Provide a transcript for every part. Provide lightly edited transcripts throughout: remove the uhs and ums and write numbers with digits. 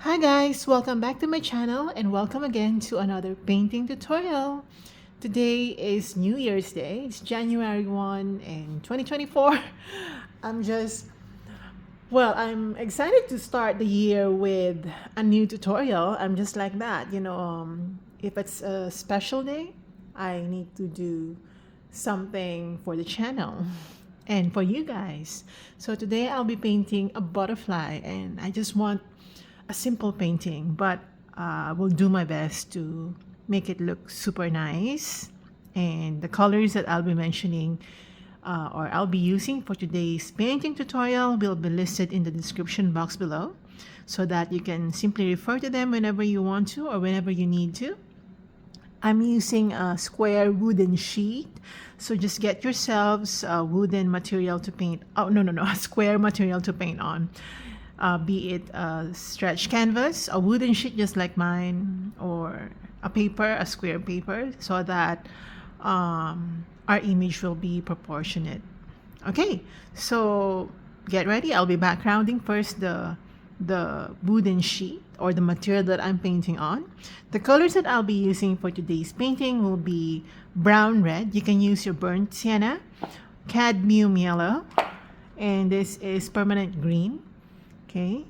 Hi guys, welcome back to my channel and welcome again to another painting tutorial. Today is New Year's Day. It's January 1 in 2024. I'm just, I'm excited to start the year with a new tutorial. I'm just like that, if it's a special day, I need to do something for the channel and for you guys. So today I'll be painting a butterfly and I just want a simple painting, but will do my best to make it look super nice. And the colors that I'll be mentioning or I'll be using for today's painting tutorial will be listed in the description box below so that you can simply refer to them whenever you want to or whenever you need to. I'm using a square wooden sheet, so just get yourselves a wooden material to paint. Oh, no, a square material to paint on. Be it a stretch canvas, a wooden sheet just like mine, or a square paper, so that our image will be proportionate. Okay, so get ready. I'll be backgrounding first the wooden sheet or the material that I'm painting on. The colors that I'll be using for today's painting will be brown red. You can use your burnt sienna, cadmium yellow, and this is permanent green. Okay,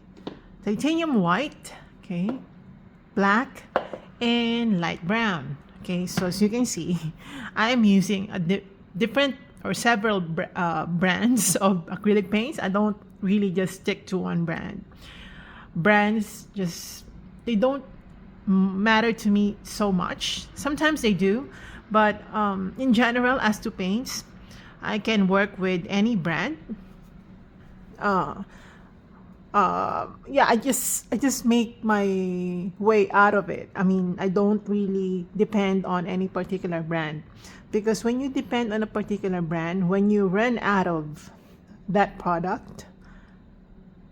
titanium white, okay, black, and light brown. Okay, so as you can see, I am using a different or several brands of acrylic paints. I don't really just stick to one brand. Brands they don't matter to me so much. Sometimes they do, but in general, as to paints, I can work with any brand. I just make my way out of it. I mean, I don't really depend on any particular brand, because when you depend on a particular brand, when you run out of that product,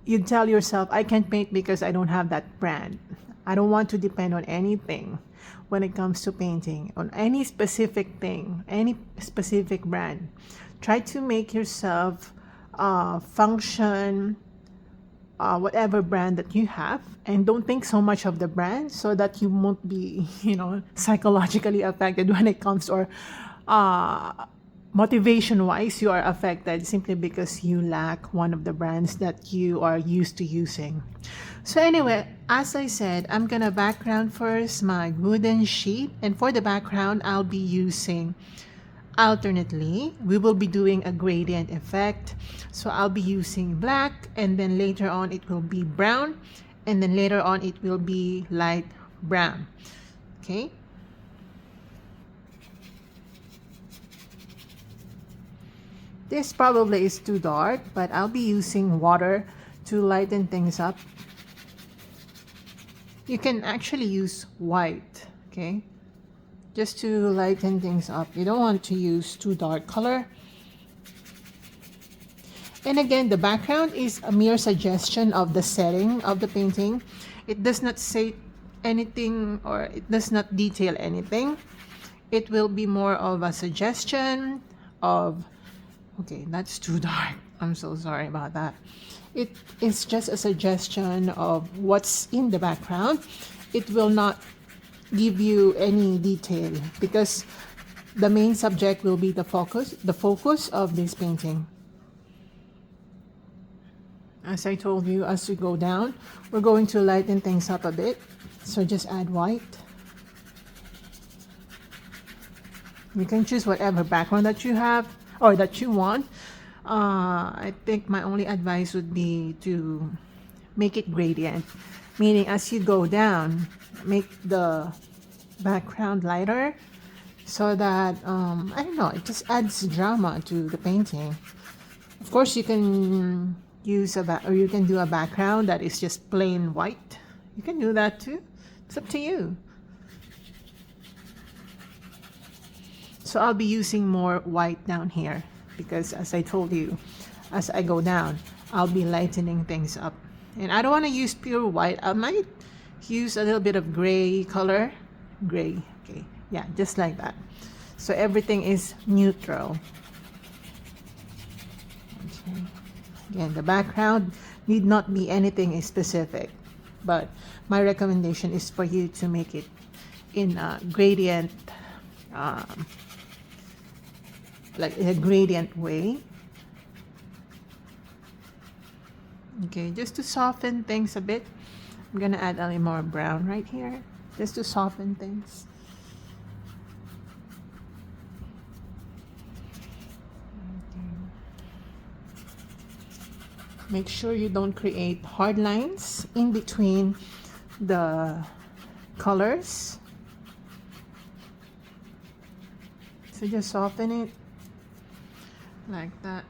you tell yourself, I can't paint because I don't have that brand. I don't want to depend on anything when it comes to painting, on any specific thing, any specific brand. Try to make yourself function whatever brand that you have, and don't think so much of the brand so that you won't be psychologically affected when it comes, or motivation wise you are affected simply because you lack one of the brands that you are used to using. So anyway, as I said, I'm gonna background first my wooden sheet, and for the background I'll be using alternately. We will be doing a gradient effect. So I'll be using black, and then later on it will be brown, and then later on it will be light brown. Okay. This probably is too dark, but I'll be using water to lighten things up. You can actually use white, okay? Just to lighten things up. You don't want to use too dark color. And again, the background is a mere suggestion of the setting of the painting. It does not say anything, or it does not detail anything. It will be more of a suggestion of, okay, that's too dark. I'm so sorry about that. It is just a suggestion of what's in the background. It will not give you any detail because the main subject will be the focus of this painting. As I told you, as we go down, we're going to lighten things up a bit. So just add white. You can choose whatever background that you have or that you want. I think my only advice would be to make it gradient, meaning as you go down, make the background lighter so that I don't know, it just adds drama to the painting. Of course, you can use you can do a background that is just plain white. You can do that too. It's up to you. So I'll be using more white down here because, as I told you, as I go down, I'll be lightening things up. And I don't want to use pure white. I might use a little bit of gray color. Gray, okay, yeah, just like that. So everything is neutral. Okay. Again, the background need not be anything specific. but my recommendation is for you to make it in a gradient, um, like in a gradient way. Okay, just to soften things a bit, I'm gonna add a little more brown right here, just to soften things. Make sure you don't create hard lines in between the colors. So just soften it like that.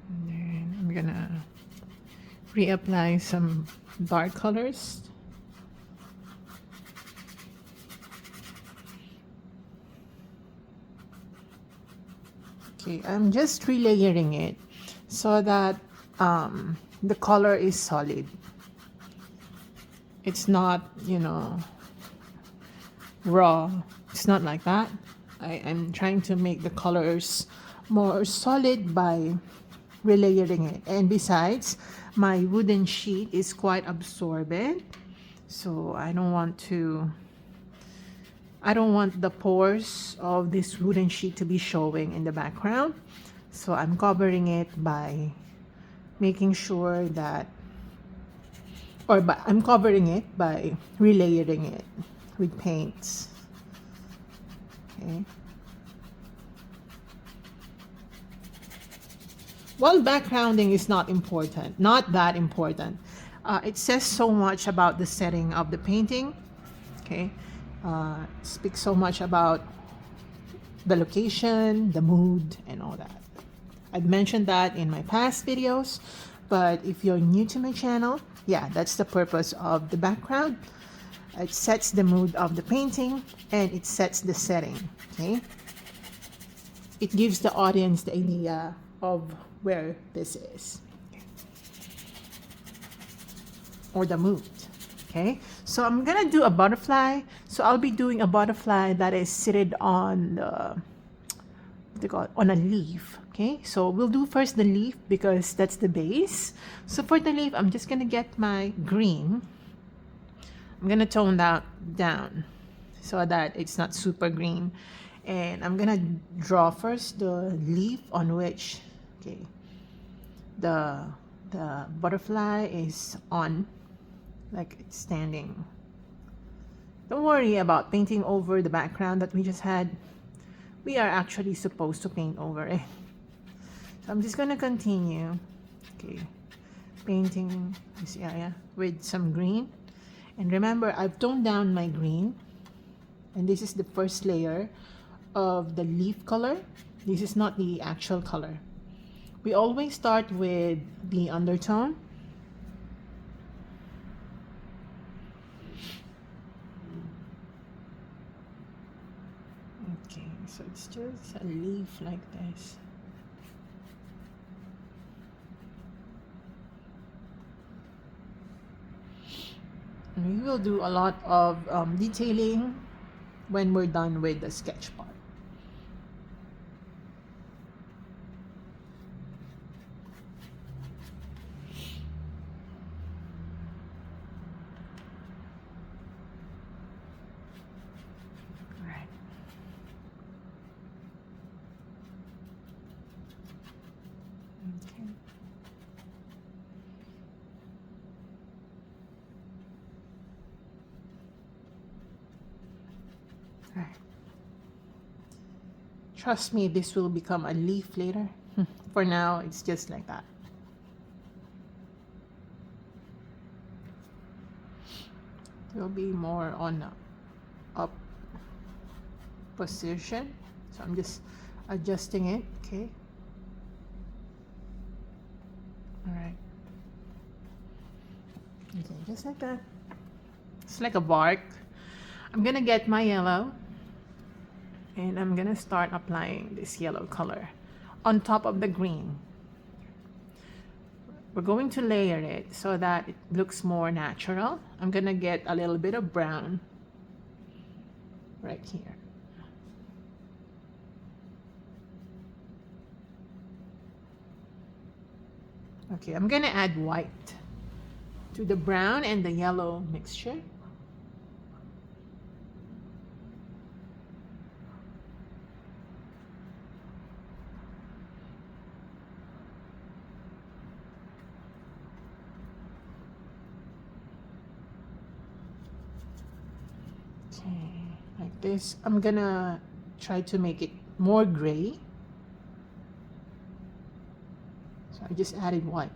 And then I'm gonna reapply some dark colors. Okay, I'm just relayering it so that the color is solid. It's not, you know, raw. It's not like that. I'm trying to make the colors more solid by relayering it. And besides, my wooden sheet is quite absorbent, so I don't want the pores of this wooden sheet to be showing in the background. So I'm covering it by making sure that, I'm covering it by relayering it with paints. Okay. Well, backgrounding is not important, not that important. It says so much about the setting of the painting. Okay. Speaks so much about the location, the mood, and all that. I've mentioned that in my past videos, but if you're new to my channel, yeah, that's the purpose of the background. It sets the mood of the painting and it sets the setting. Okay, it gives the audience the idea of where this is, or the mood. Okay, so I'm gonna do a butterfly. So I'll be doing a butterfly that is seated on the, what do you call it, on a leaf. Okay, so we'll do first the leaf because that's the base. So for the leaf, I'm just gonna get my green. I'm gonna tone that down so that it's not super green, and I'm gonna draw first the leaf on which, okay, the butterfly is on. Like it's standing. Don't worry about painting over the background that we just had. We are actually supposed to paint over it. So I'm just gonna continue, okay, painting this area with some green. And remember, I've toned down my green, and this is the first layer of the leaf color. This is not the actual color. We always start with the undertone. Okay, so it's just a leaf like this. And we will do a lot of detailing when we're done with the sketch part. Right. Trust me, this will become a leaf later. For now, it's just like that. It will be more on up position. So I'm just adjusting it, okay? All right. Okay, just like that. It's like a bark. I'm gonna get my yellow, and I'm gonna start applying this yellow color on top of the green. We're going to layer it so that it looks more natural. I'm gonna get a little bit of brown right here. Okay, I'm gonna add white to the brown and the yellow mixture. Okay, like this. I'm gonna try to make it more gray. So I just added white.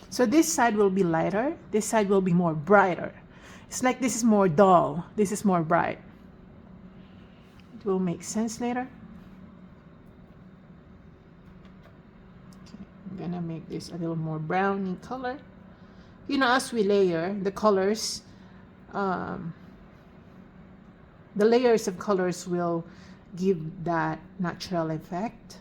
So this side will be lighter, this side will be more brighter. It's like this is more dull, this is more bright. It will make sense later. Okay, I'm gonna make this a little more browny color. You know, as we layer the colors, the layers of colors will give that natural effect.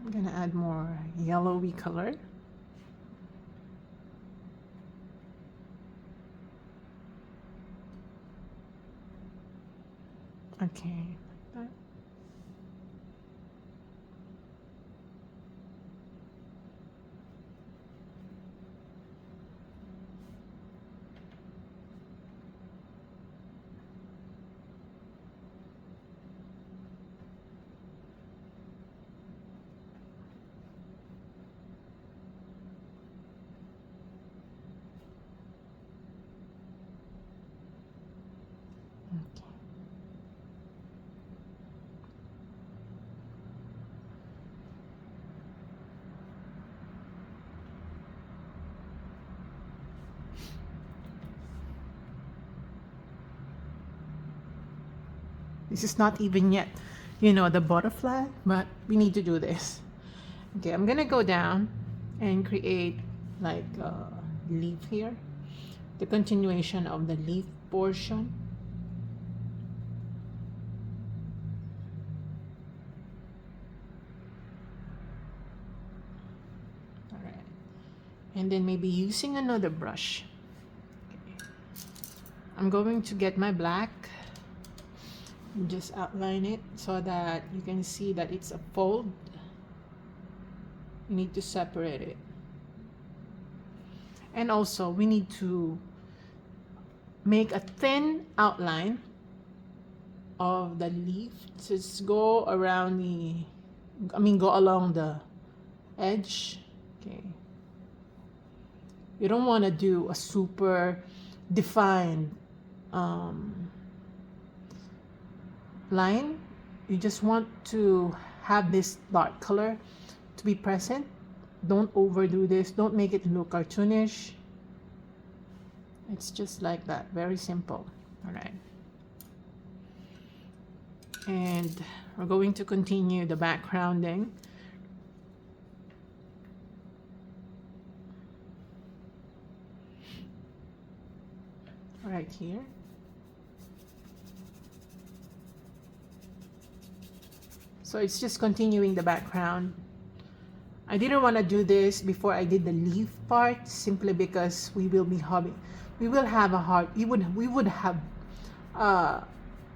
I'm gonna add more yellowy color. Okay, like that. Okay. This is not even yet, you know, the butterfly, but we need to do this. Okay, I'm gonna go down and create like a leaf here, the continuation of the leaf portion. All right, and then maybe using another brush. Okay. I'm going to get my black and just outline it so that you can see that it's a fold. You need to separate it. And also we need to make a thin outline of the leaf. Just go around the, go along the edge. Okay. You don't want to do a super defined line. You just want to have this dark color to be present. Don't overdo this. Don't make it look cartoonish. It's just like that. Very simple. All right. And we're going to continue the backgrounding. Right here. So it's just continuing the background. I didn't want to do this before I did the leaf part, simply because we would have a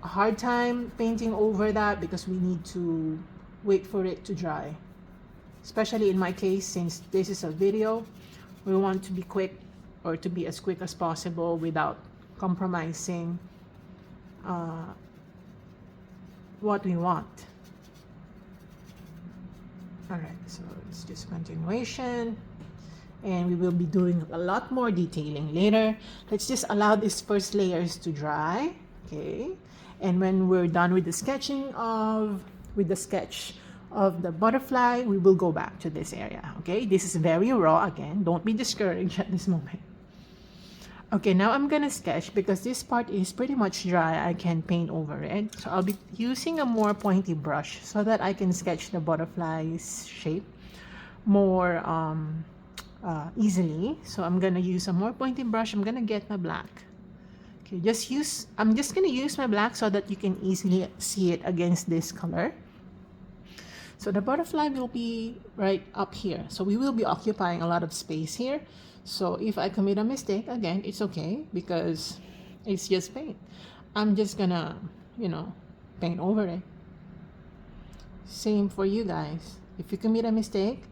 hard time painting over that, because we need to wait for it to dry. Especially in my case, since this is a video, we want to be quick, or to be as quick as possible without compromising what we want. All right, so it's just continuation, and we will be doing a lot more detailing later. Let's just allow these first layers to dry. Okay, and when we're done with the sketch of the butterfly, we will go back to this area. Okay, this is very raw. Again, don't be discouraged at this moment. Okay, now I'm gonna sketch, because this part is pretty much dry. I can paint over it, so I'll be using a more pointy brush so that I can sketch the butterfly's shape more easily. So I'm gonna use a more pointy brush. I'm gonna get my black. Okay, I'm just gonna use my black so that you can easily see it against this color. So the butterfly will be right up here. So we will be occupying a lot of space here. So if I commit a mistake, again, it's okay because it's just paint. I'm just gonna, you know, paint over it. Same for you guys. If you commit a mistake,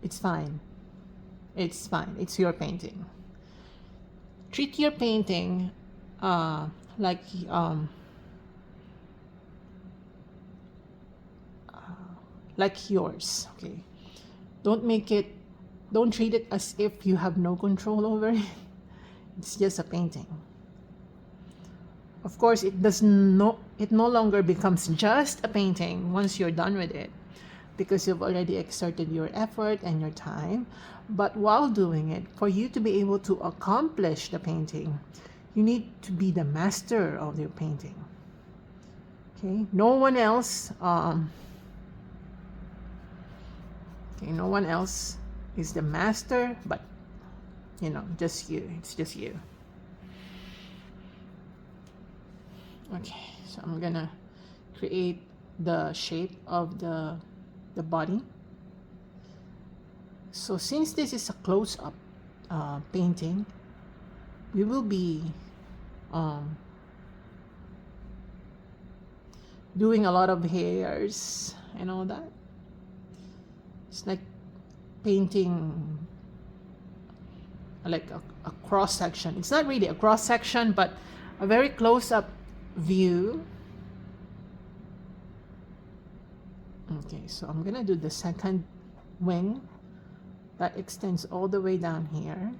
it's fine. It's fine. It's your painting. Treat your painting like like yours. Okay. Don't treat it as if you have no control over it. It's just a painting. Of course, it no longer becomes just a painting once you're done with it, because you've already exerted your effort and your time. But while doing it, for you to be able to accomplish the painting, you need to be the master of your painting. Okay, no one else no one else is the master, but you know, just you. It's just you. Okay, so I'm gonna create the shape of the body. So since this is a close-up painting, we will be doing a lot of hairs and all that. It's like painting like a cross section. It's not really a cross section, but a very close-up view. Okay, so I'm gonna do the second wing that extends all the way down here.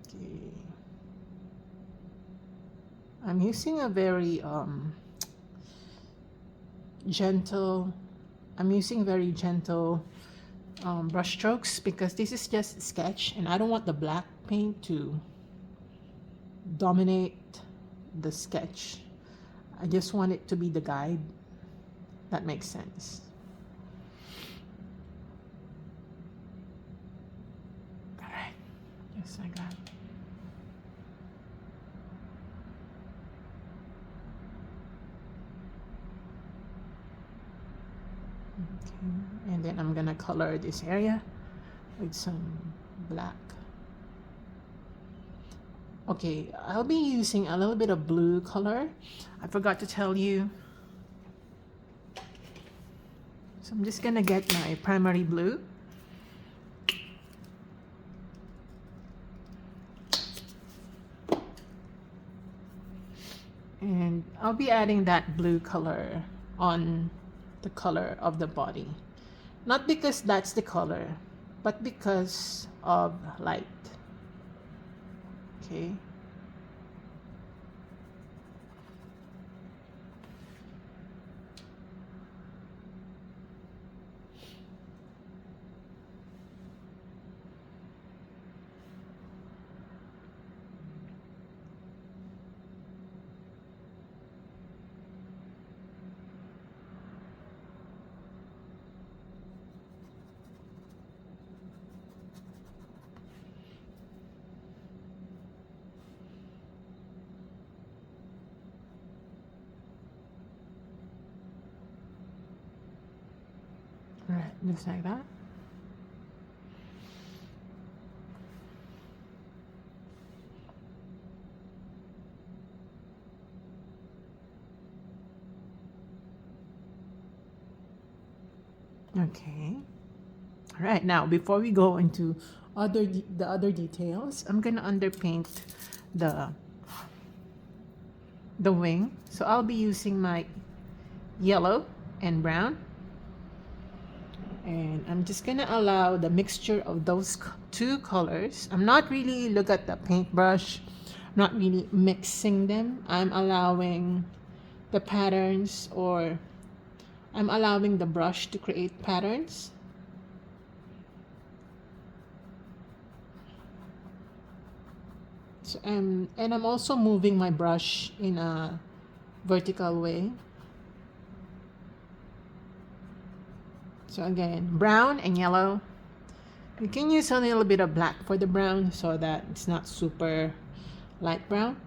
Okay, I'm using a very gentle brush strokes because this is just a sketch and I don't want the black paint to dominate the sketch. I just want it to be the guide. That makes sense. All right, just like that. Okay, and then I'm gonna color this area with some black. Okay, I'll be using a little bit of blue color. I forgot to tell you. So I'm just gonna get my primary blue. And I'll be adding that blue color on the color of the body. Not because that's the color, but because of light. Okay. Right, just like that. Okay. All right, now before we go into the other details, I'm gonna underpaint the wing. So I'll be using my yellow and brown. And I'm just gonna allow the mixture of those two colors. I'm not really look at the paintbrush, I'm not really mixing them. I'm allowing the patterns, or I'm allowing the brush to create patterns. So, and I'm also moving my brush in a vertical way. So again, brown and yellow, You can use a little bit of black for the brown so that it's not super light brown.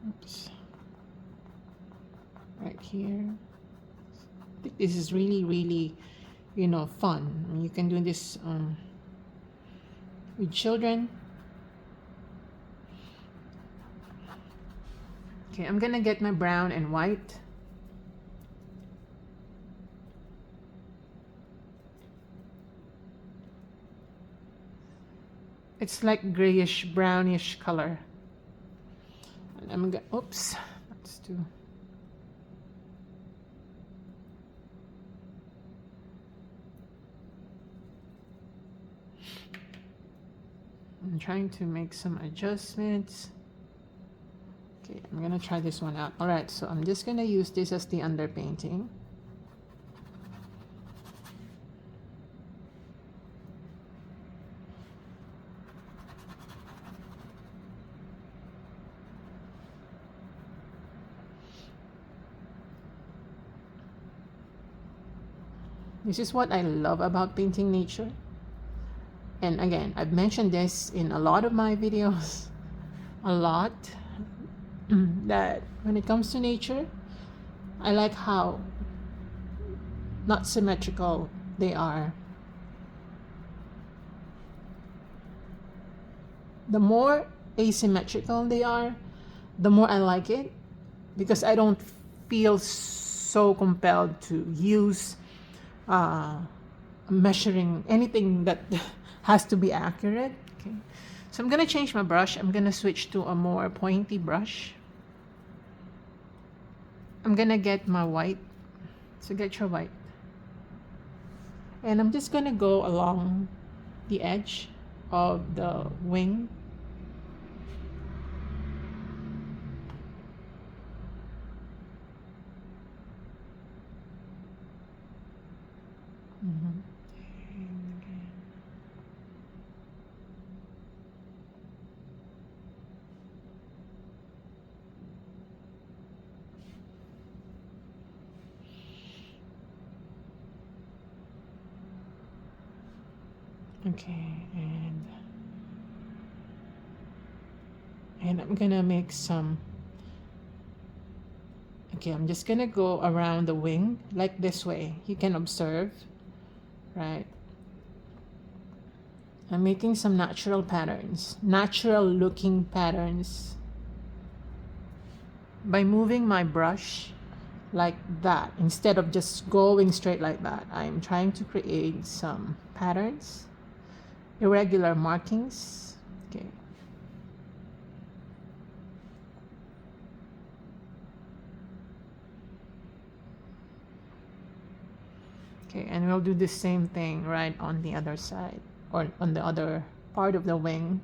Oops. Right here. I think this is really, you know, fun. You can do this with children. Okay, I'm gonna get my brown and white. It's like grayish brownish color. And I'm gonna, oops, that's too. I'm trying to make some adjustments. Okay, I'm gonna try this one out. All right, so I'm just gonna use this as the underpainting. This is what I love about painting nature. And again, I've mentioned this in a lot of my videos, a lot, that when it comes to nature, I like how not symmetrical they are. The more asymmetrical they are, the more I like it, because I don't feel so compelled to use measuring anything that has to be accurate. Okay, so I'm gonna change my brush. I'm gonna switch to a more pointy brush. I'm gonna get my white. So get your white, and I'm just gonna go along the edge of the wing. Okay, and I'm gonna make some. Okay, I'm just gonna go around the wing like this way. You can observe, right? I'm making some natural patterns, natural looking patterns. By moving my brush like that, instead of just going straight like that, I'm trying to create some patterns, irregular markings. Okay. Okay, and we'll do the same thing right on the other side, or on the other part of the wing.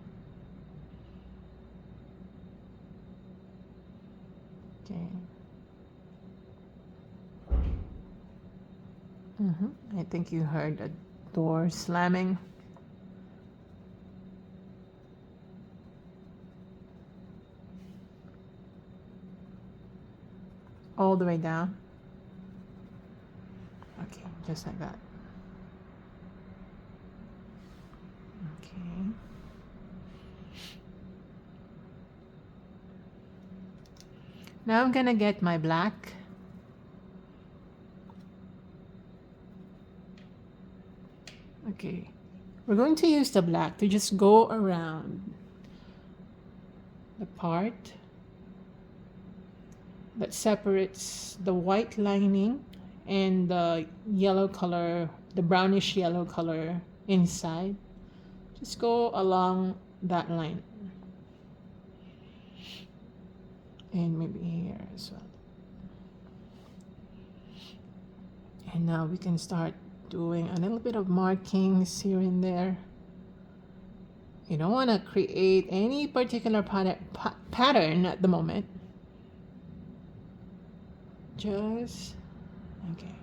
Okay. I think you heard a door slamming. All the way down. Okay, just like that. Okay. Now I'm gonna get my black. Okay, we're going to use the black to just go around the part that separates the white lining and the yellow color, the brownish yellow color inside. Just go along that line. And maybe here as well. And now we can start doing a little bit of markings here and there. You don't want to create any particular pattern at the moment. Just, okay.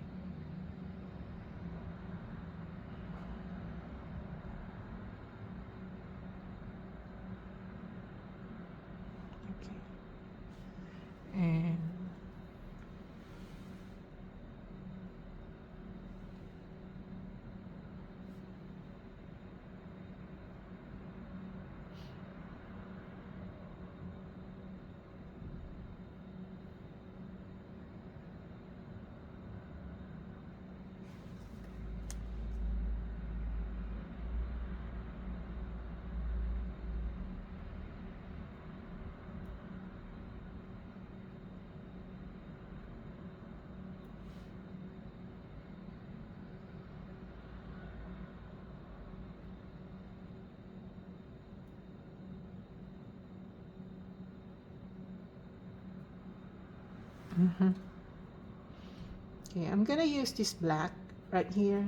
Mm-hmm. Okay, I'm gonna use this black right here.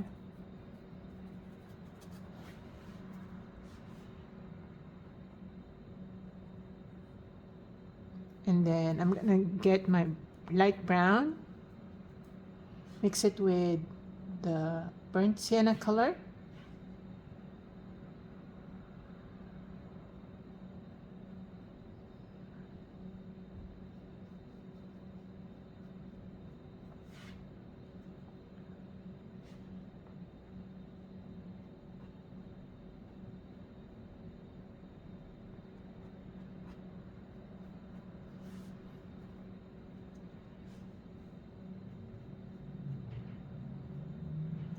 And then I'm gonna get my light brown, mix it with the burnt sienna color.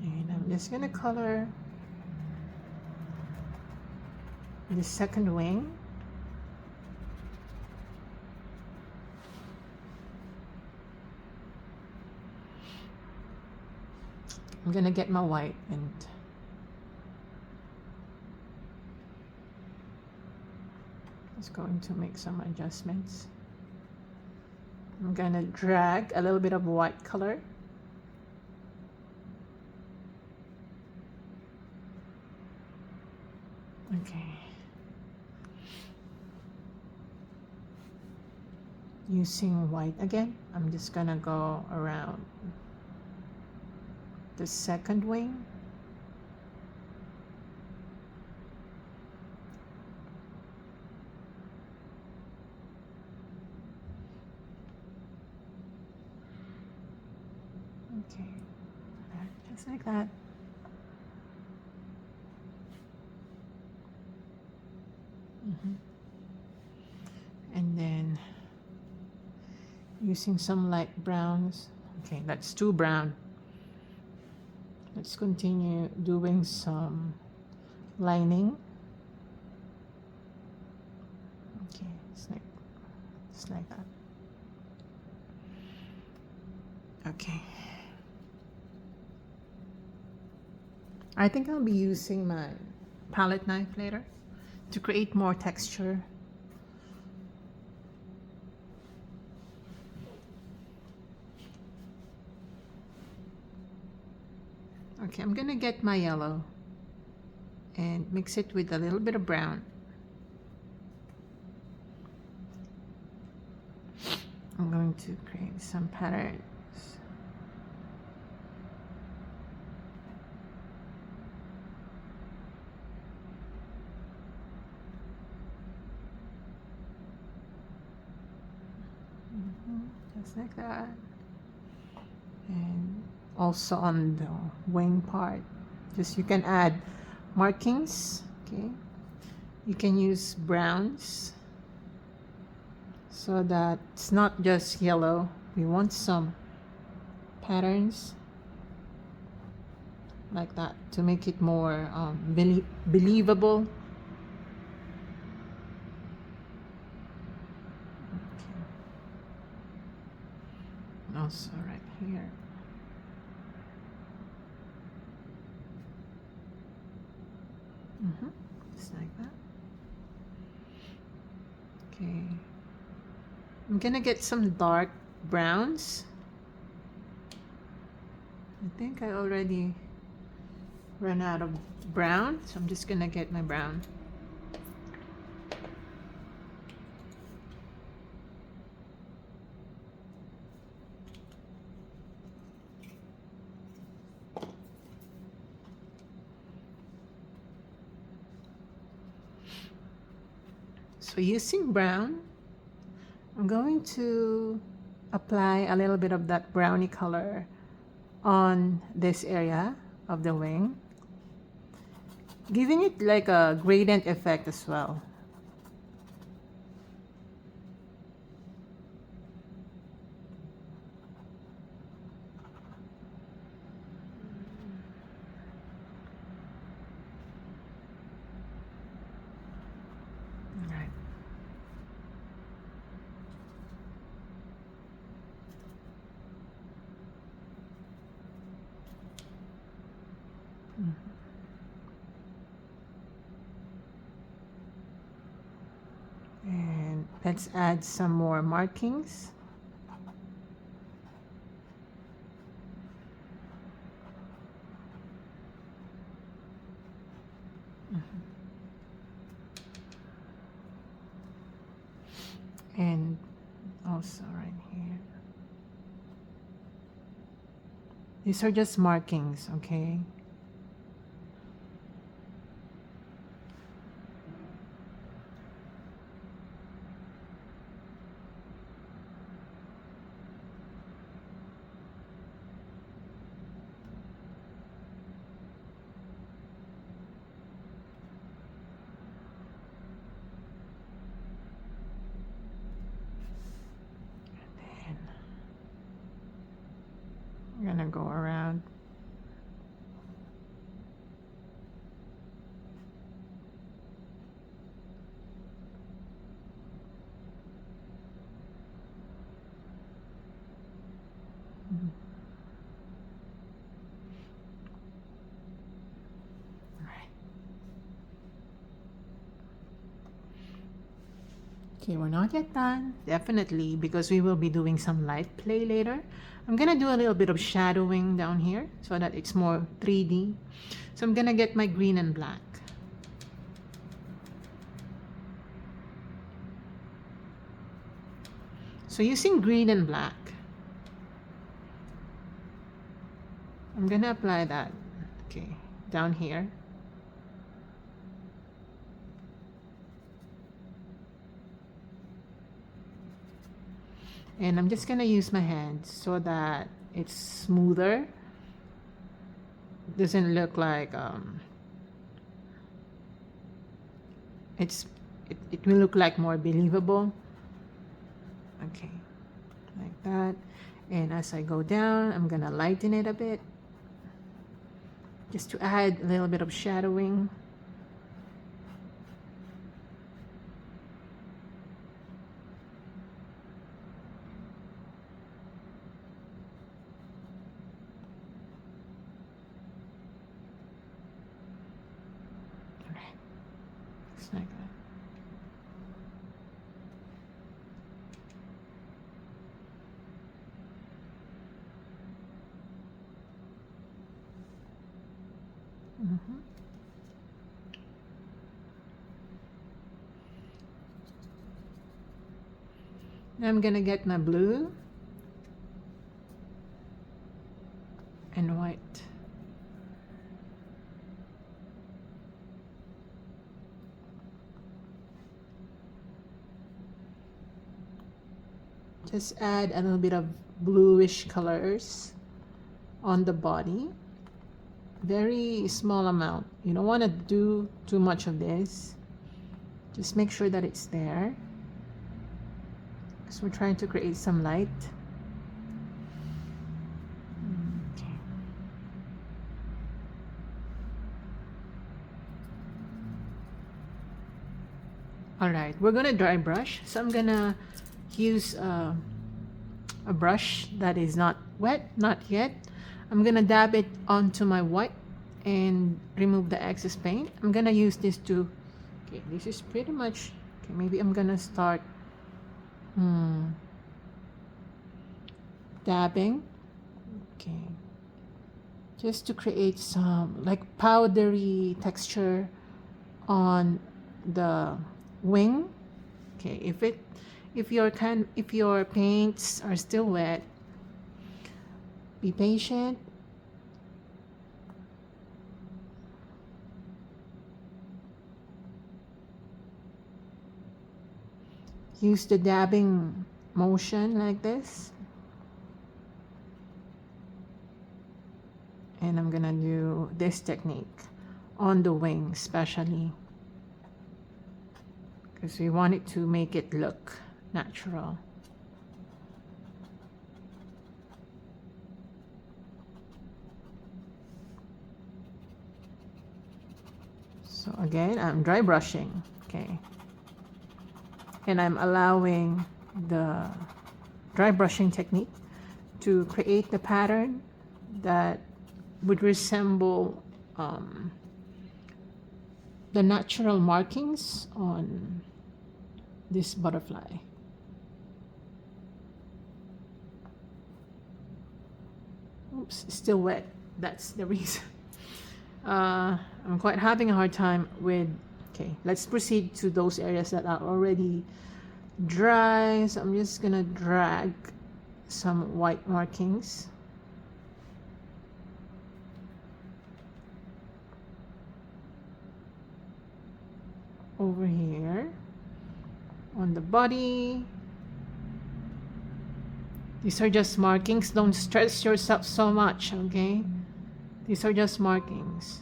And I'm just gonna color the second wing. I'm gonna get my white and just going to make some adjustments. I'm gonna drag a little bit of white color. Okay. Using white again, I'm just gonna go around the second wing. Okay, just like that. And then using some light browns. Okay, that's too brown. Let's continue doing some lining. Okay, it's like that. Okay. I think I'll be using my palette knife later to create more texture. Okay, I'm gonna get my yellow and mix it with a little bit of brown. I'm going to create some patterns. Just like that. And also on the wing part, just you can add markings. Okay, you can use browns so that it's not just yellow. We want some patterns like that to make it more believable. Okay. Also right here. Just like that. Okay. I'm gonna get some dark browns. I think I already ran out of brown, so I'm just gonna get my brown. So using brown, I'm going to apply a little bit of that brownie color on this area of the wing, giving it like a gradient effect as well. And let's add some more markings. and also right here. These are just markings, okay? And I'm gonna go around. Okay, we're not yet done, definitely, because we will be doing some light play later. I'm gonna do a little bit of shadowing down here so that it's more 3D. So I'm gonna get my green and black. So using green and black, I'm gonna apply that, okay, down here. And I'm just gonna use my hands so that it's smoother. It doesn't look like it will look like more believable. Okay, like that. And as I go down, I'm gonna lighten it a bit just to add a little bit of shadowing. Like that. Now I'm gonna get my blue and white. Just add a little bit of bluish colors on the body. Very small amount. You don't want to do too much of this. Just make sure that it's there. Because we're trying to create some light. Okay. Alright, we're gonna dry brush. So I'm gonna use a brush that is not wet, not yet. I'm gonna dab it onto my white and remove the excess paint. I'm gonna use this to, okay, this is pretty much, okay, maybe I'm gonna start dabbing, okay, just to create some like powdery texture on the wing. Okay, if your paints are still wet, be patient. Use the dabbing motion like this. And I'm gonna do this technique on the wing especially, because we want it to make it look natural. So again, I'm dry brushing, okay, and I'm allowing the dry brushing technique to create the pattern that would resemble the natural markings on this butterfly. Oops, still wet. That's the reason. I'm quite having a hard time with, okay, let's proceed to those areas that are already dry, so I'm just gonna drag some white markings over here on the body. These are just markings. Don't stress yourself so much, okay? These are just markings.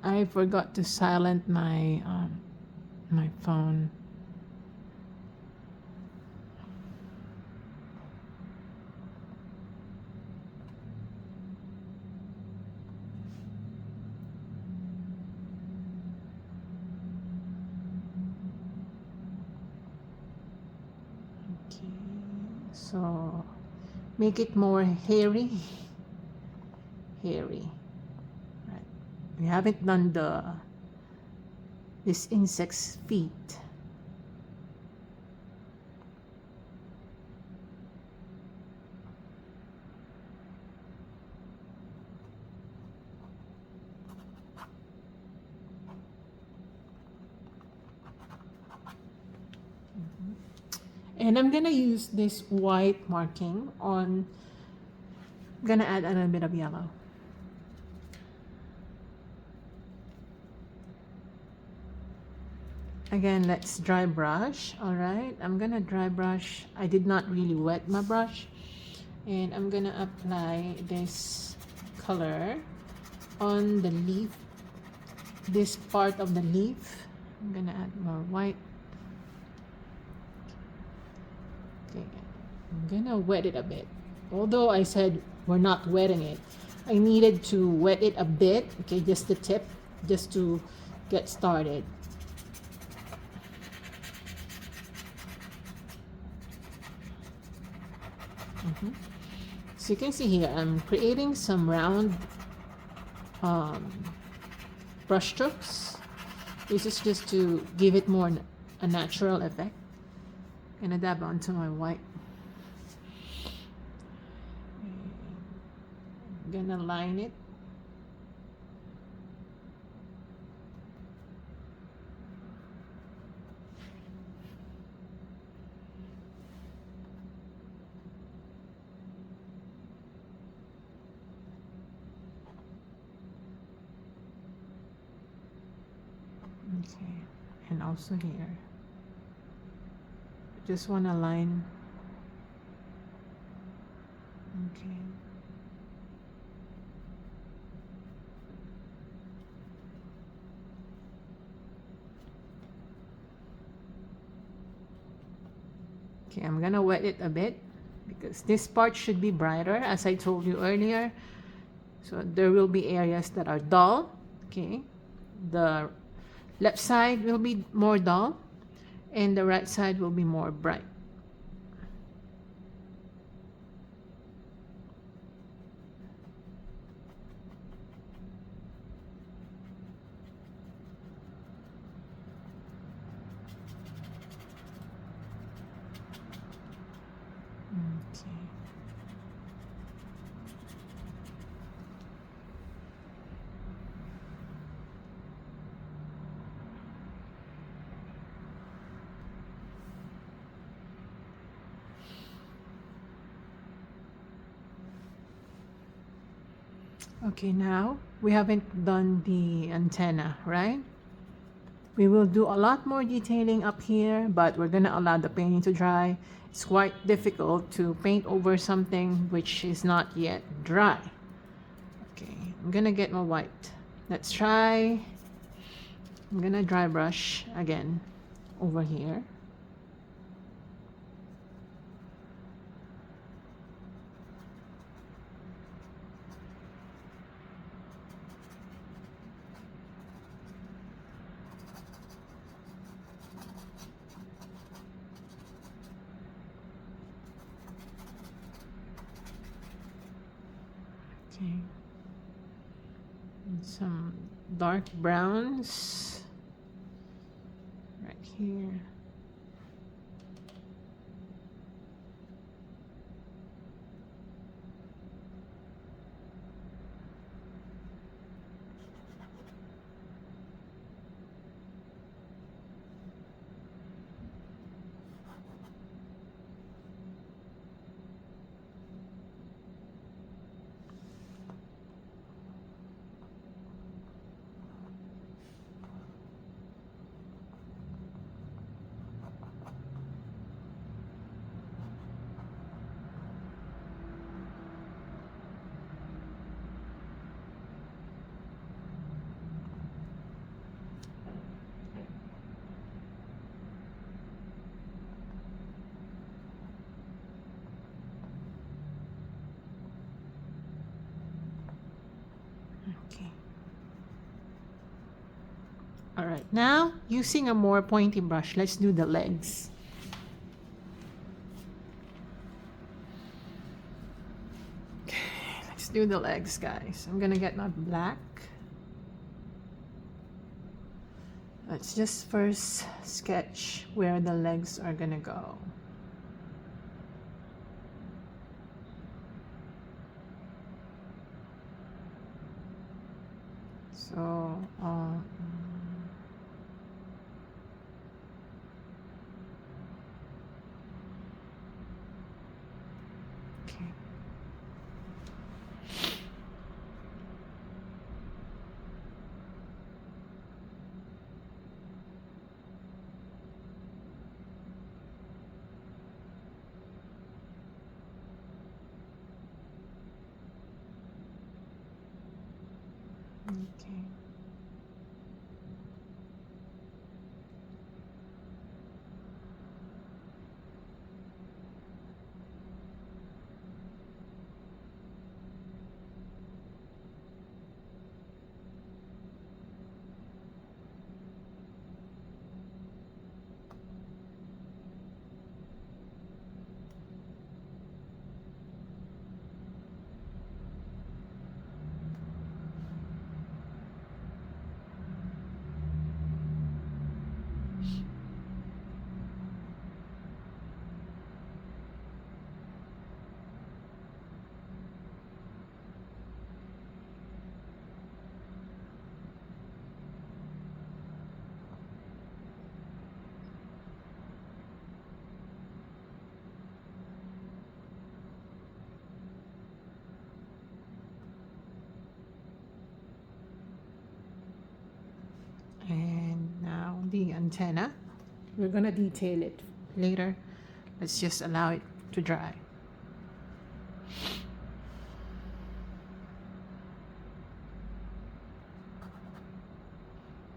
I forgot to silent my my phone. Okay, so make it more hairy. Hairy. Right. We haven't done this insect's feet. And I'm gonna use this white marking on, I'm gonna add a little bit of yellow. Again, let's dry brush. All right, I'm gonna dry brush. I did not really wet my brush. And I'm gonna apply this color on the leaf, this part of the leaf. I'm gonna add more white. Okay, I'm gonna wet it a bit. Although I said we're not wetting it, I needed to wet it a bit, okay, just the tip, just to get started. So you can see here, I'm creating some round brush strokes. This is just to give it more a natural effect. Gonna dab onto my white. Gonna line it. Okay, and also here. Just want to line. Okay. Okay, I'm gonna wet it a bit because this part should be brighter, as I told you earlier. So there will be areas that are dull. Okay, the left side will be more dull and the right side will be more bright. Okay. Okay, now we haven't done the antenna, right? We will do a lot more detailing up here, but we're gonna allow the painting to dry. It's quite difficult to paint over something which is not yet dry. Okay, I'm gonna get my white. Let's try. I'm gonna dry brush again over here. Okay. And some dark browns right here. right, now using a more pointy brush, let's do the legs. Okay, let's do the legs, guys. I'm gonna get my black. Let's just first sketch where the legs are gonna go. So, okay. Okay. And now the antenna. We're gonna detail it later. Let's just allow it to dry.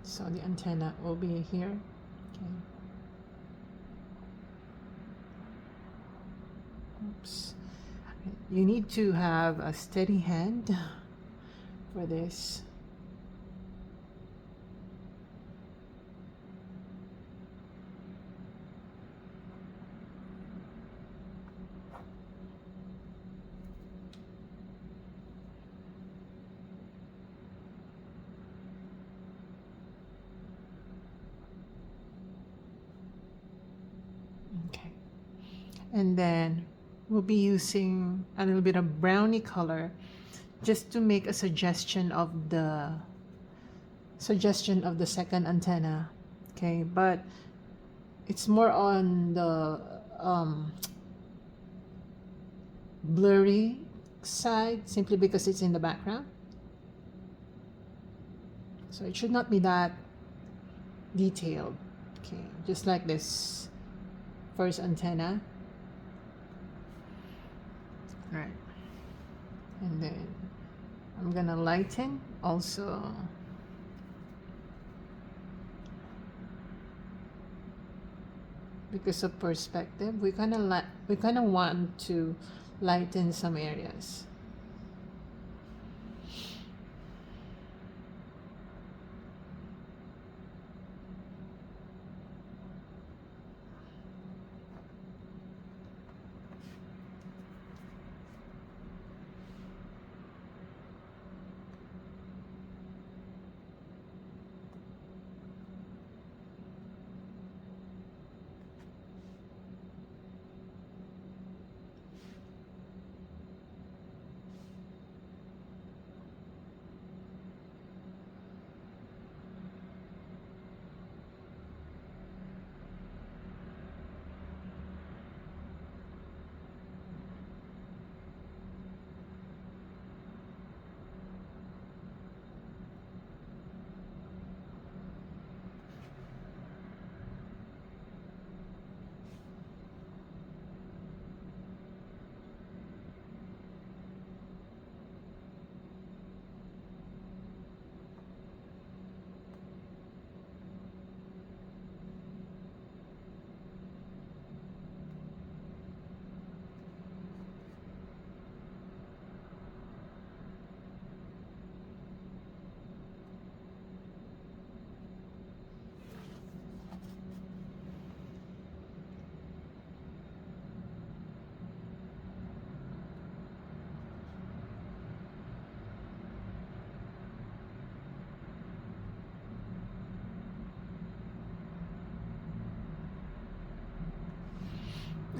So the antenna will be here. Okay. Oops. You need to have a steady hand for this. Okay. And then we'll be using a little bit of brownie color just to make a suggestion of the second antenna. Okay, but it's more on the blurry side simply because it's in the background. So it should not be that detailed. Okay, just like this first antenna. Right. And then I'm gonna lighten also. Because of perspective, we kind of want to lighten some areas.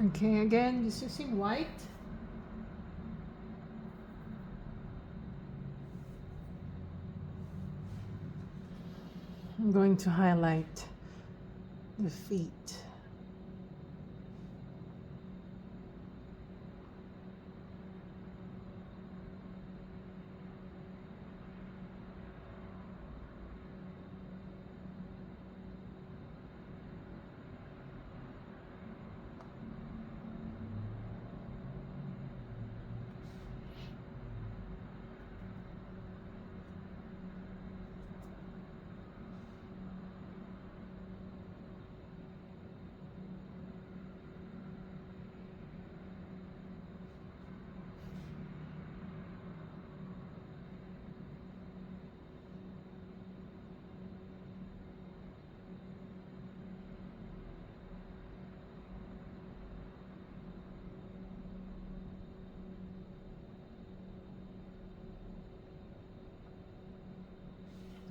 Okay, again, just using white. I'm going to highlight the feet.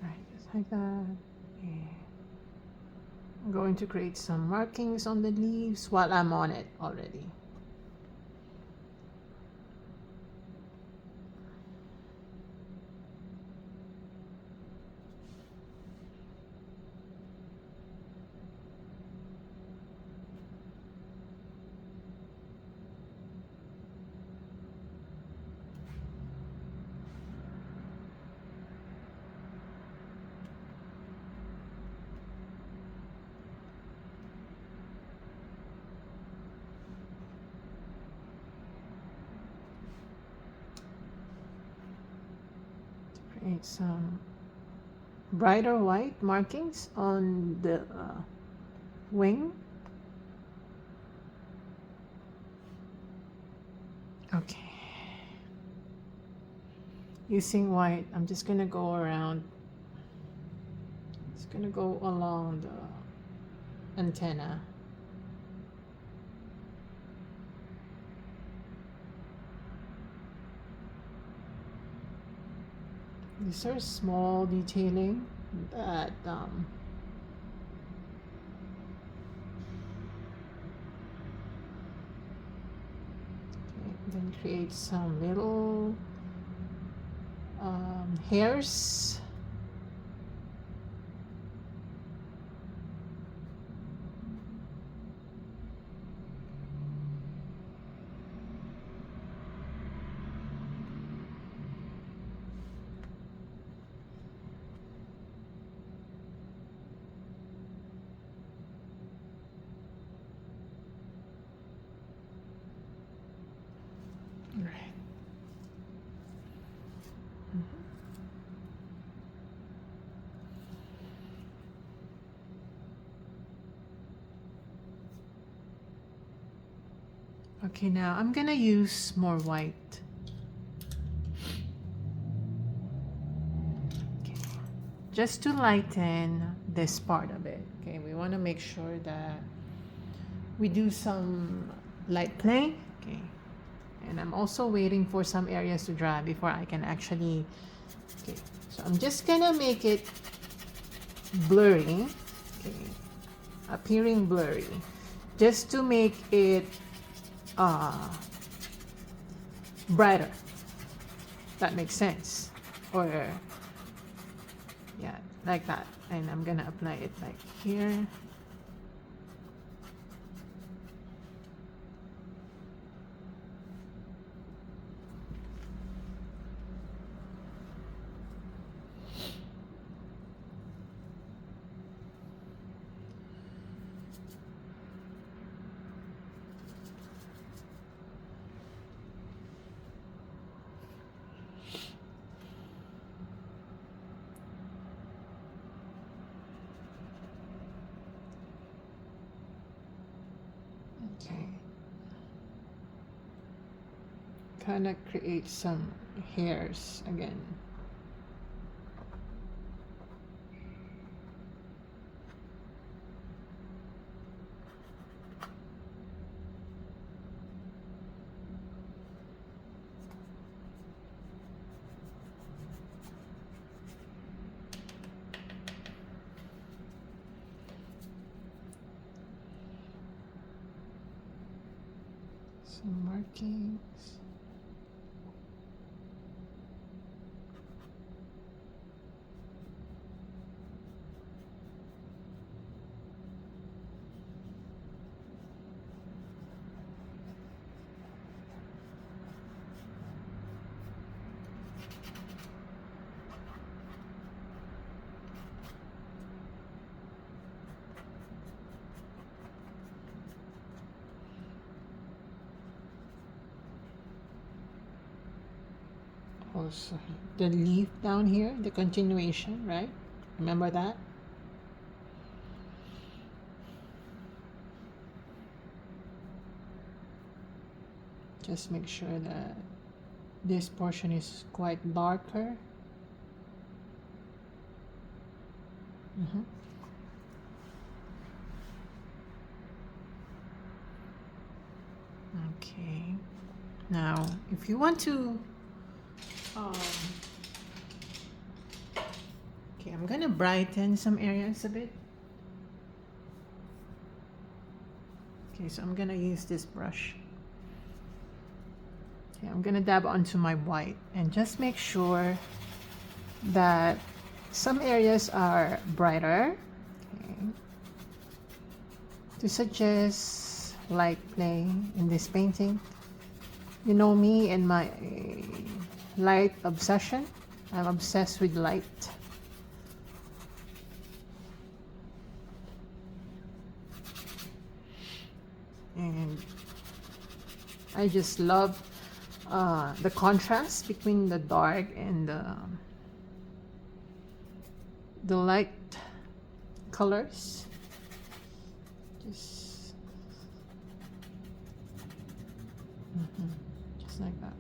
Right, just like that. Yeah. I'm going to create some markings on the leaves while I'm on it already. Create some brighter white markings on the wing. Okay. Using white, I'm just gonna go around. It's gonna go along the antenna. These are small detailing that then create some little hairs. Right. Okay, now I'm gonna use more white. Okay. Just to lighten this part of it. Okay, we want to make sure that we do some light play. Okay, and I'm also waiting for some areas to dry before I can actually. Okay, so I'm just gonna make it blurry. Okay, appearing blurry, just to make it brighter. That makes sense. Or yeah, like that. And I'm gonna apply it like here. Okay. Kind of create some hairs again. Some markings. Also, the leaf down here, the continuation, right? Remember that? Just make sure that this portion is quite darker. Okay. Now, if you want to okay, I'm gonna brighten some areas a bit. Okay, so I'm gonna use this brush. Okay, I'm gonna dab onto my white and just make sure that some areas are brighter. Okay. To suggest light play in this painting. You know me and my light obsession. I'm obsessed with light. And I just love the contrast between the dark and the light colors. Just like that.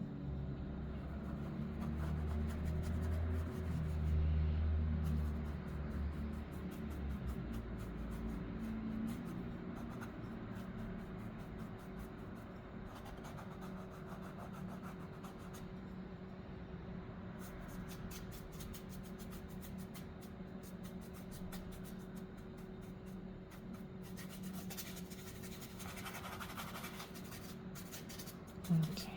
Okay.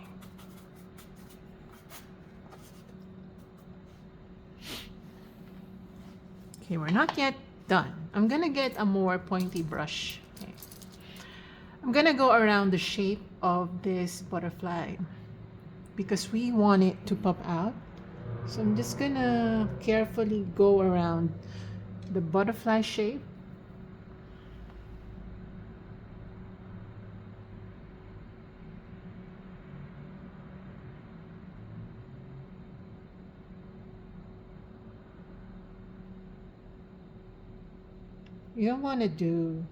Okay, we're not yet done. I'm gonna get a more pointy brush. Okay. I'm gonna go around the shape of this butterfly because we want it to pop out. So I'm just gonna carefully go around the butterfly shape. You don't want to do,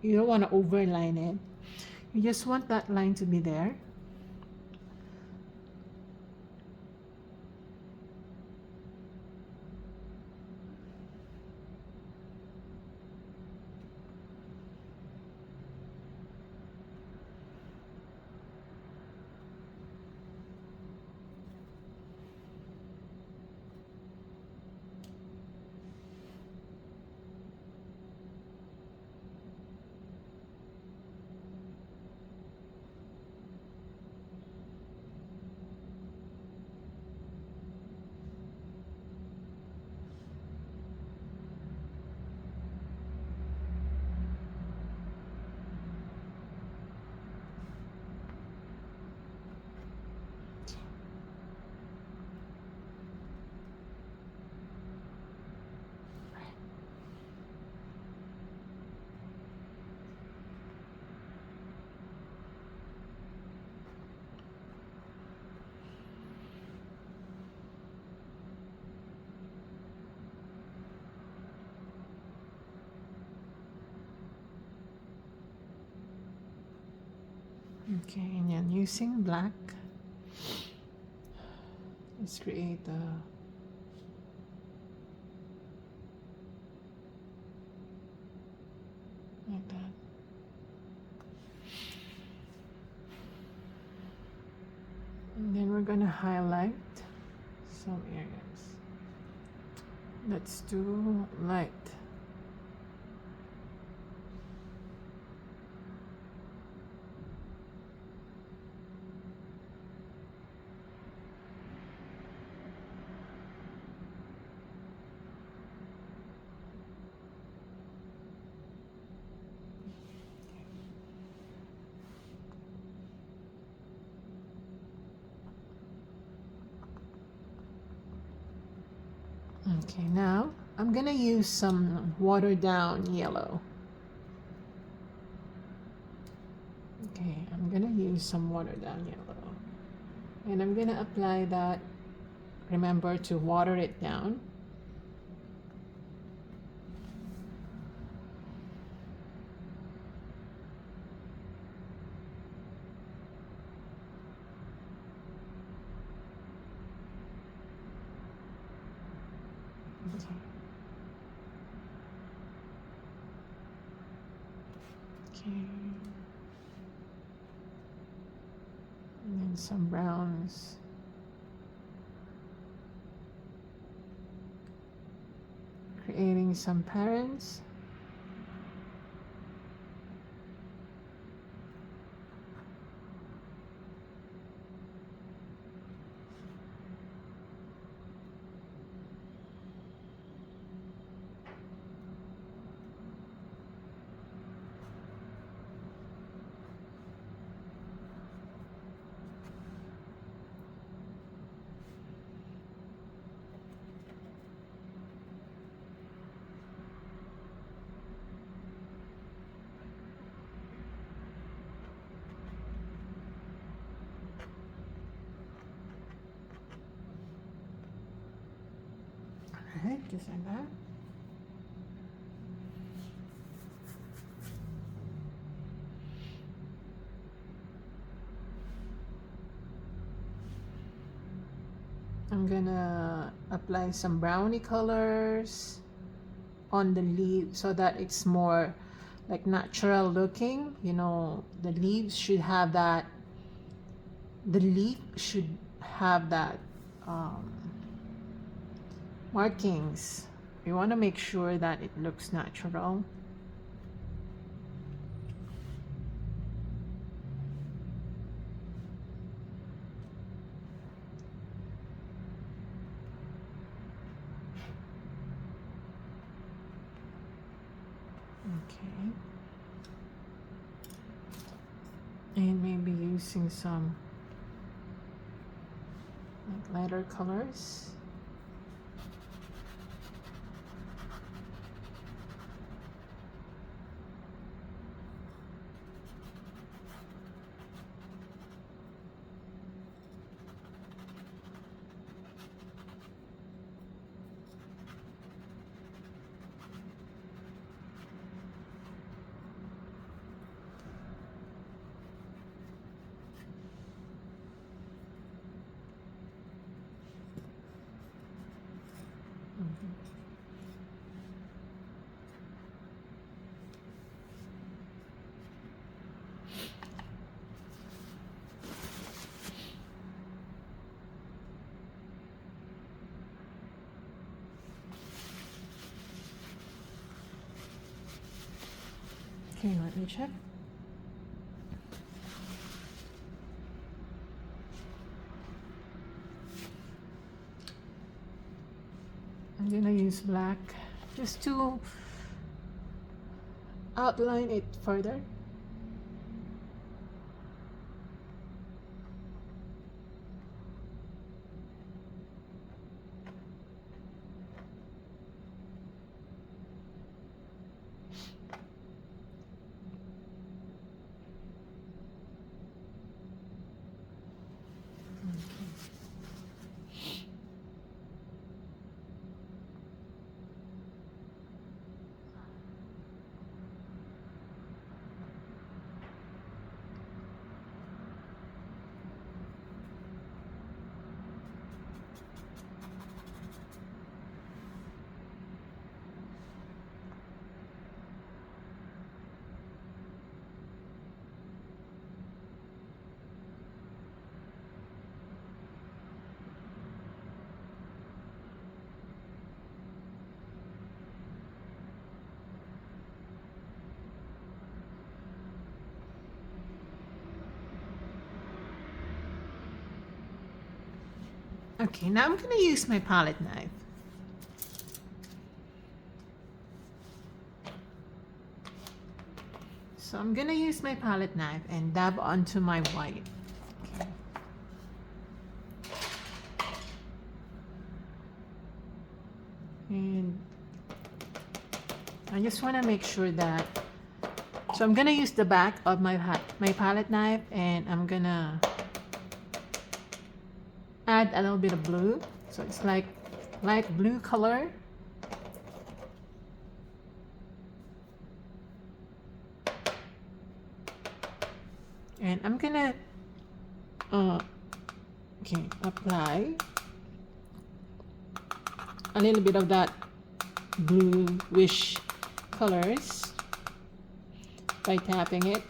you don't want to overline it. You just want that line to be there. Okay, and then using black, let's create a like that. And then we're gonna highlight some areas. Let's do light. Okay, now I'm gonna use some watered down yellow. Okay, I'm gonna use some watered down yellow. And I'm gonna apply that. Remember to water it down. Okay. Okay. And then some browns. Creating some patterns. Alright, just like that. I'm gonna apply some brownie colors on the leaf so that it's more like natural looking. You know, the leaves should have that, the leaf should have that markings. You want to make sure that it looks natural. Okay. And maybe using some like lighter colors. Okay, let me check. I'm gonna use black just to outline it further. Okay, now I'm gonna use my palette knife. So I'm gonna use my palette knife and dab onto my white. Okay. I just want to make sure that, so I'm gonna use the back of my palette knife, and I'm gonna add a little bit of blue, so it's like light blue color. And I'm gonna apply a little bit of that bluish colors by tapping it.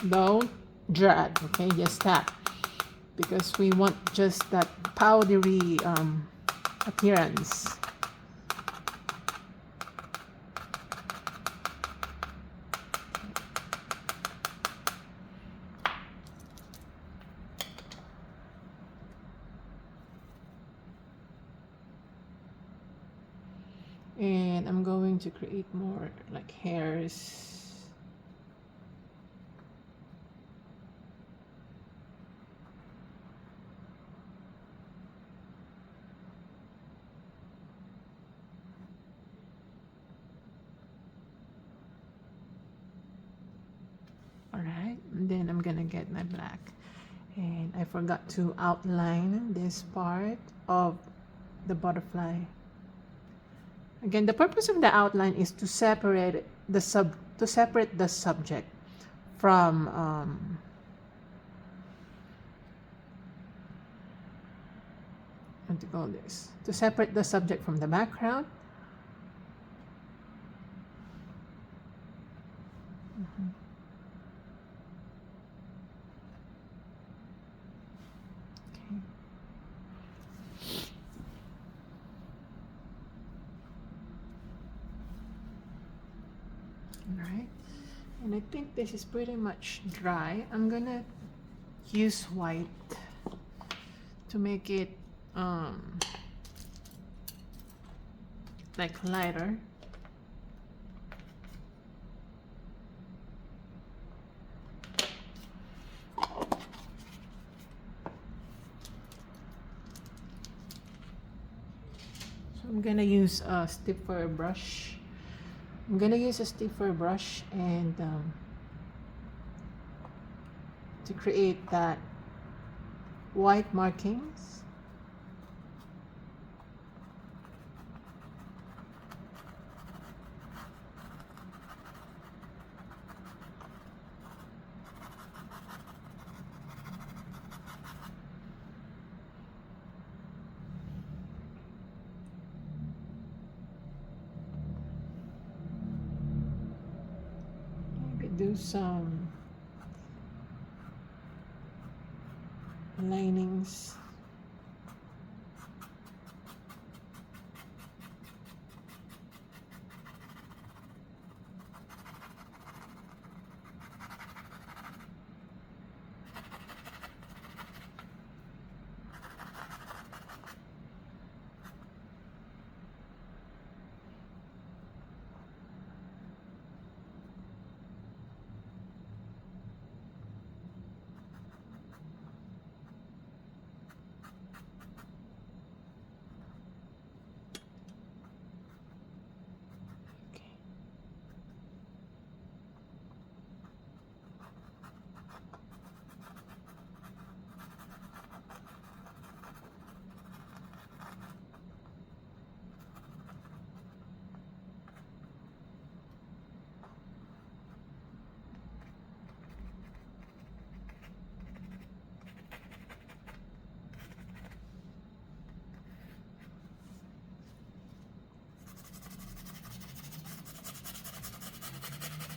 Don't drag, okay? Just tap, because we want just that powdery appearance. And I'm going to create more like hairs. Alright, and then I'm gonna get my black. And I forgot to outline this part of the butterfly. Again, the purpose of the outline is to separate the subject from what do you call this? To separate the subject from the background. Alright, and I think this is pretty much dry. I'm gonna use white to make it like lighter. So I'm gonna use a stiffer brush. I'm gonna use a stiffer brush and to create that white markings. Do some linings.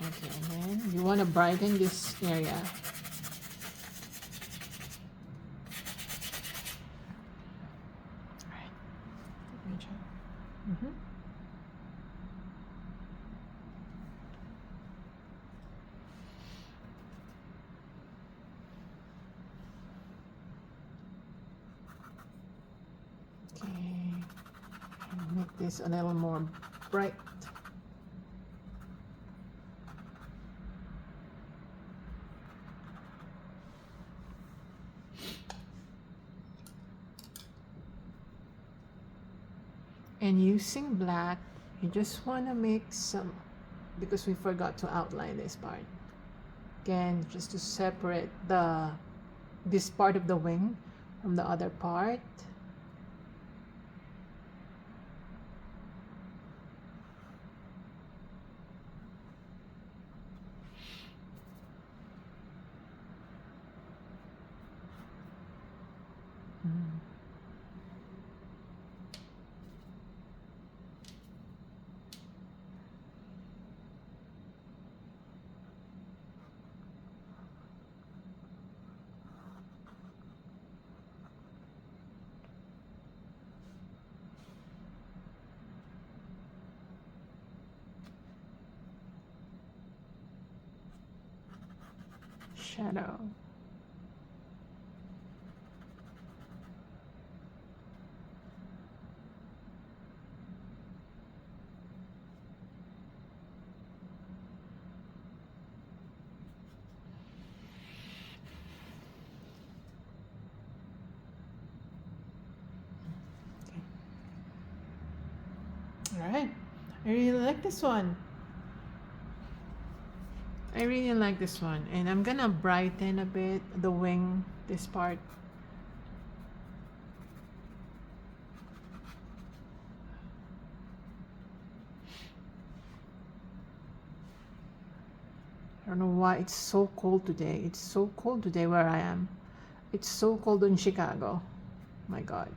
Okay, and then you want to brighten this area. Alright, let me try. Okay, make this a little more bright. And using black, you just want to make some, because we forgot to outline this part. Again, just to separate this part of the wing from the other part. Shadow. All right, I really like this one. I really like this one, and I'm gonna brighten a bit the wing, this part. I don't know why it's so cold today. It's so cold today where I am. It's so cold in Chicago. My God.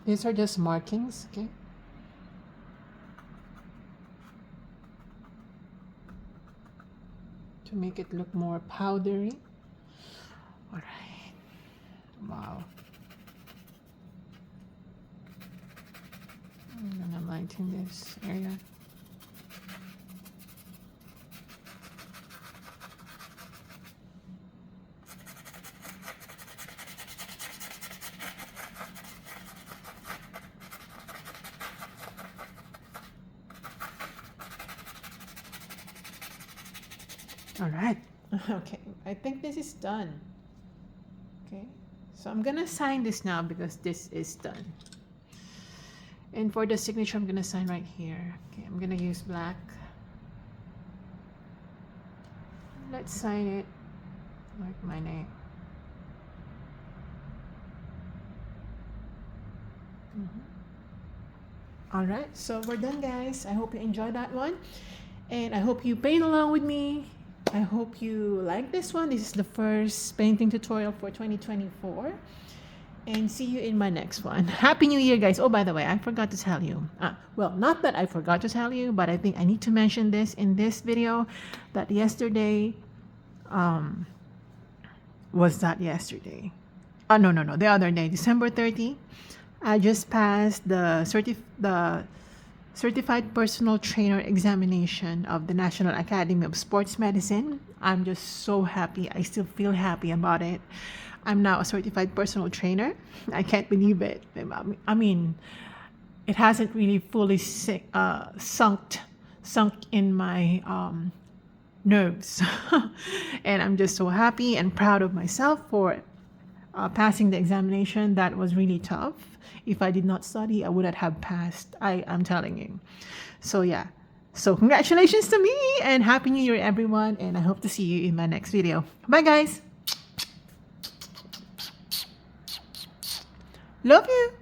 These are just markings, okay? To make it look more powdery. All right. Wow. I'm gonna lighten this area. All right. Okay, I think this is done. Okay, so I'm gonna sign this now because this is done. And for the signature, I'm gonna sign right here. Okay, I'm gonna use black. Let's sign it like my name. All right, so we're done, guys. I hope you enjoyed that one, and I hope you paint along with me. I hope you like this one. This is the first painting tutorial for 2024, and see you in my next one. Happy New Year, guys. Oh, by the way, I forgot to tell you. Well, not that I forgot to tell you, but I think I need to mention this in this video, that yesterday, was that yesterday? No, the other day, December 30, I just passed the Certified Personal Trainer examination of the National Academy of Sports Medicine. I'm just so happy. I still feel happy about it. I'm now a certified personal trainer. I can't believe it. I mean, it hasn't really fully sunk in my nerves. And I'm just so happy and proud of myself for passing the examination. That was really tough. If I did not study, I wouldn't have passed. I'm telling you. So yeah. So congratulations to me, and Happy New Year, everyone. And I hope to see you in my next video. Bye, guys. Love you.